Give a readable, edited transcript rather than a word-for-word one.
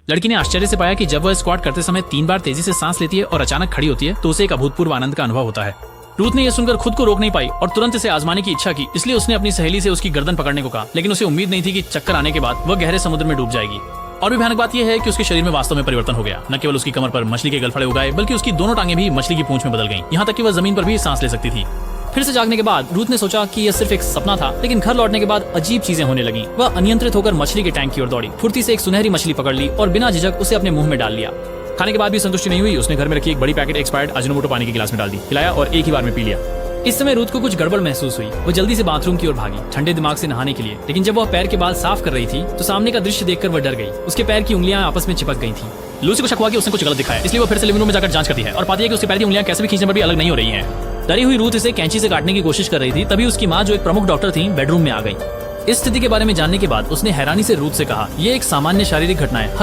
लड़की ने आश्चर्य से पाया कि जब वह स्क्वाट करते समय 3 बार तेजी से सांस लेती है और अचानक खड़ी होती है तो उसे एक अभूतपूर्व आनंद का अनुभव होता है। रूथ ने यह सुनकर खुद को रोक नहीं पाई और तुरंत इसे आजमाने की इच्छा की, इसलिए उसने अपनी सहेली से उसकी गर्दन पकड़ने को कहा, लेकिन उसे उम्मीद नहीं थी कि चक्कर आने के बाद वह गहरे समुद्र में डूब जाएगी। और भी भयानक बात यह है कि उसके शरीर में वास्तव में परिवर्तन हो गया। न केवल उसकी कमर पर मछली के गलफड़े उगाए, बल्कि उसकी दोनों टांगें भी मछली की पूंछ में बदल गईं। यहाँ तक कि वह जमीन पर भी सांस ले सकती थी। फिर से जागने के बाद रूथ ने सोचा कि यह सिर्फ एक सपना था, लेकिन घर लौटने के बाद अजीब चीजें होने लगी। वह अनियंत्रित होकर मछली के टैंक की ओर दौड़ी, फुर्ती से एक सुनहरी मछली पकड़ ली और बिना झिझक उसे अपने मुंह में डाल लिया। खाने के बाद भी संतुष्टि नहीं हुई, उसने घर में रखी एक बड़ी पैकेट एक्सपायर्ड अजिनोमोटो पानी के गिलास में डाल दी, खिलाया और एक ही बार में पी लिया। इस समय रूथ को कुछ गड़बड़ महसूस हुई। वो जल्दी से बाथरूम की ओर भागी, ठंडे दिमाग से नहाने के लिए, लेकिन जब वह पैर के बाल साफ कर रही थी तो सामने का दृश्य देखकर वह डर गई। उसके पैर की उंगलियां आपस में चिपक गई थी। लूसी को शक हुआ कि उसने कुछ गलत दिखाया, इसलिए वो फिर से लिविंग रूम में जाकर जांच करती है और पाती है कि उसके पैर की उंगलियां कैसे भी खींचने पर भी अलग नहीं हो रही हैं। डरी हुई रूथ इसे कैंची से काटने की कोशिश कर रही थी, तभी उसकी माँ, जो एक प्रमुख डॉक्टर थी, बेडरूम में आ गई। इस स्थिति के बारे में जानने के बाद उसने हैरानी से रूथ से कहा, यह एक सामान्य शारीरिक घटना है।